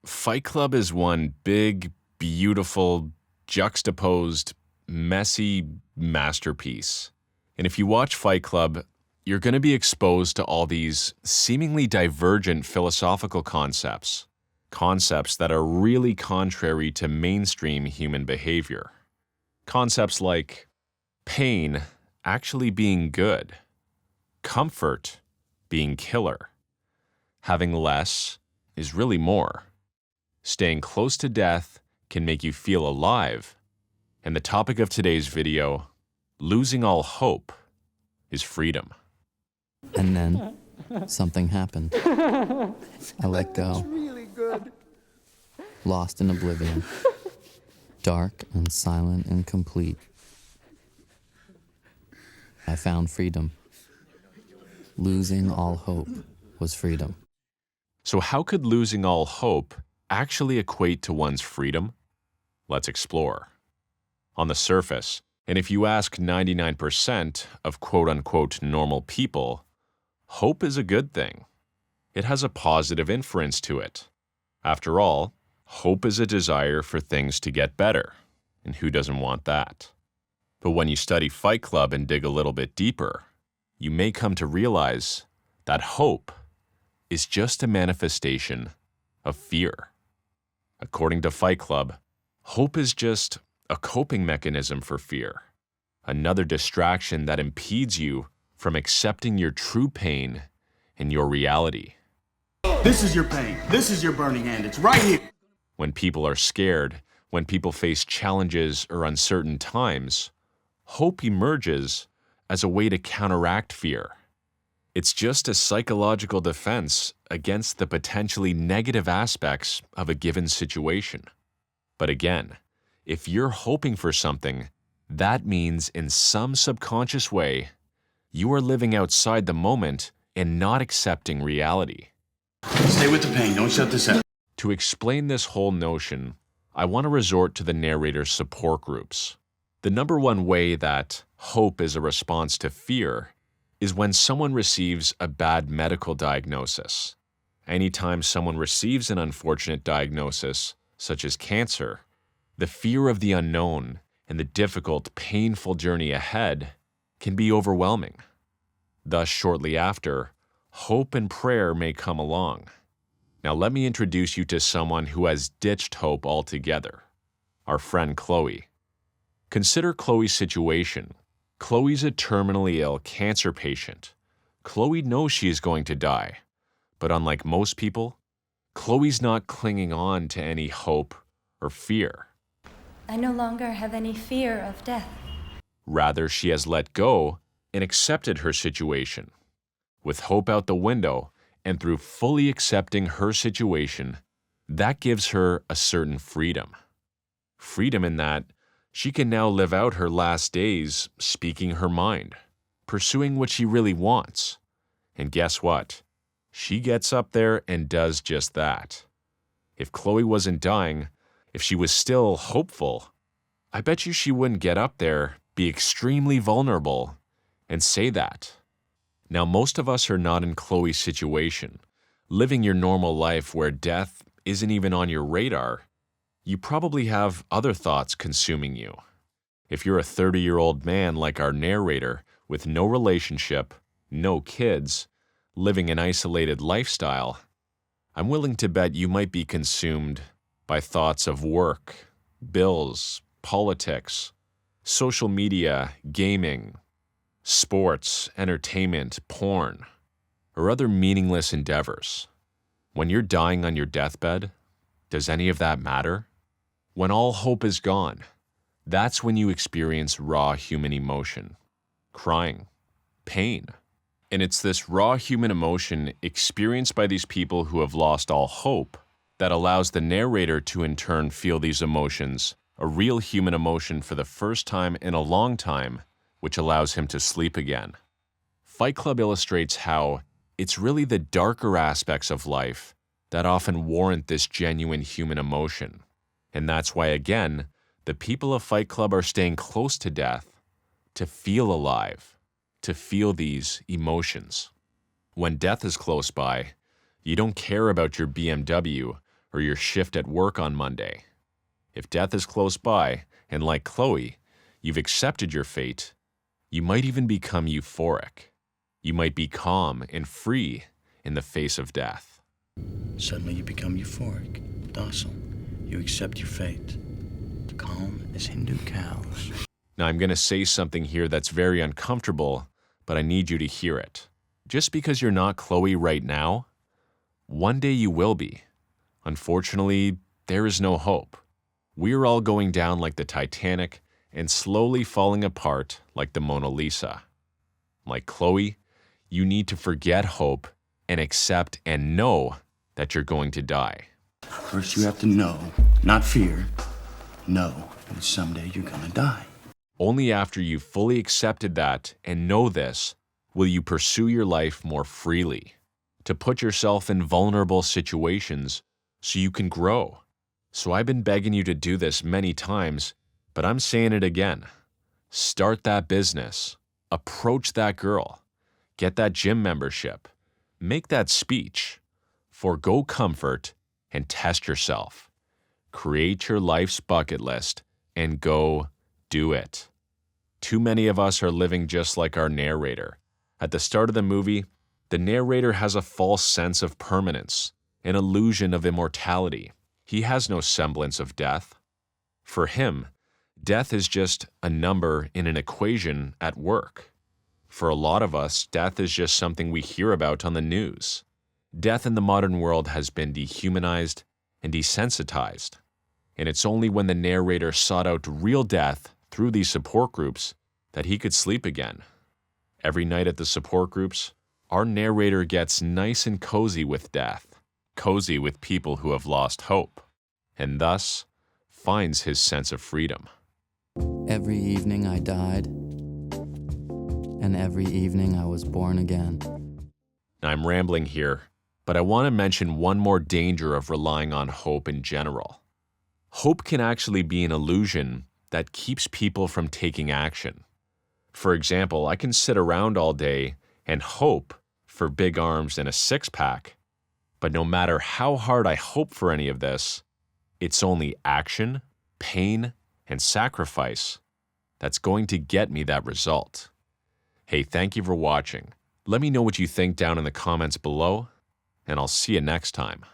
Fight Club is one big, beautiful, juxtaposed, messy masterpiece. And if you watch Fight Club, you're going to be exposed to all these seemingly divergent philosophical concepts that are really contrary to mainstream human behavior. Concepts like pain actually being good, comfort being killer, having less is really more, staying close to death can make you feel alive, and the topic of today's video, losing all hope, is freedom. And then something happened. I let go. Really good. Lost in oblivion. Dark and silent and complete. I found freedom. Losing all hope was freedom. So how could losing all hope actually equate to one's freedom? Let's explore. On the surface, and if you ask 99% of quote-unquote normal people, hope is a good thing. It has a positive inference to it. After all, hope is a desire for things to get better, and who doesn't want that? But when you study Fight Club and dig a little bit deeper, you may come to realize that hope is just a manifestation of fear. According to Fight Club, hope is just a coping mechanism for fear, another distraction that impedes you from accepting your true pain and your reality. This is your pain. This is your burning hand. It's right here. When people are scared, when people face challenges or uncertain times, hope emerges as a way to counteract fear. It's just a psychological defense against the potentially negative aspects of a given situation. But again, if you're hoping for something, that means in some subconscious way, you are living outside the moment and not accepting reality. Stay with the pain. Don't shut this out. To explain this whole notion, I want to resort to the narrator's support groups. The number one way that hope is a response to fear is when someone receives a bad medical diagnosis. Anytime someone receives an unfortunate diagnosis, such as cancer, the fear of the unknown and the difficult, painful journey ahead can be overwhelming. Thus, shortly after, hope and prayer may come along. Now let me introduce you to someone who has ditched hope altogether, our friend Chloe. Consider Chloe's situation. Chloe's a terminally ill cancer patient. Chloe knows she is going to die, but unlike most people, Chloe's not clinging on to any hope or fear. I no longer have any fear of death. Rather, she has let go and accepted her situation. With hope out the window and through fully accepting her situation, that gives her a certain freedom. Freedom in that she can now live out her last days speaking her mind, pursuing what she really wants. And guess what? She gets up there and does just that. If Chloe wasn't dying, if she was still hopeful, I bet you she wouldn't get up there, be extremely vulnerable, and say that. Now, most of us are not in Chloe's situation, living your normal life where death isn't even on your radar. You probably have other thoughts consuming you. If you're a 30-year-old man like our narrator with no relationship, no kids, living an isolated lifestyle, I'm willing to bet you might be consumed by thoughts of work, bills, politics, social media, gaming, sports, entertainment, porn, or other meaningless endeavors. When you're dying on your deathbed, does any of that matter? When all hope is gone, that's when you experience raw human emotion, crying, pain. And it's this raw human emotion experienced by these people who have lost all hope that allows the narrator to in turn feel these emotions, a real human emotion for the first time in a long time, which allows him to sleep again. Fight Club illustrates how it's really the darker aspects of life that often warrant this genuine human emotion. And that's why, again, the people of Fight Club are staying close to death to feel alive, to feel these emotions. When death is close by, you don't care about your BMW or your shift at work on Monday. If death is close by, and like Chloe, you've accepted your fate, you might even become euphoric. You might be calm and free in the face of death. Suddenly you become euphoric, docile. You accept your fate. Calm as Hindu cows. Now I'm going to say something here that's very uncomfortable, but I need you to hear it. Just because you're not Chloe right now, one day you will be. Unfortunately, there is no hope. We're all going down like the Titanic and slowly falling apart like the Mona Lisa. Like Chloe, you need to forget hope and accept and know that you're going to die. First you have to know, not fear. Know that someday you're gonna die. Only after you've fully accepted that and know this will you pursue your life more freely, to put yourself in vulnerable situations so you can grow. So I've been begging you to do this many times, but I'm saying it again. Start that business. Approach that girl. Get that gym membership. Make that speech. Forgo comfort and test yourself. Create your life's bucket list and go do it. Too many of us are living just like our narrator. At the start of the movie, the narrator has a false sense of permanence, an illusion of immortality. He has no semblance of death. For him, death is just a number in an equation at work. For a lot of us, death is just something we hear about on the news. Death in the modern world has been dehumanized and desensitized. And it's only when the narrator sought out real death through these support groups that he could sleep again. Every night at the support groups, our narrator gets nice and cozy with death, cozy with people who have lost hope, and thus finds his sense of freedom. Every evening I died, and every evening I was born again. Now, I'm rambling here, but I want to mention one more danger of relying on hope in general. Hope can actually be an illusion that keeps people from taking action. For example, I can sit around all day and hope for big arms and a six-pack, but no matter how hard I hope for any of this, it's only action, pain, and sacrifice that's going to get me that result. Hey, thank you for watching. Let me know what you think down in the comments below, and I'll see you next time.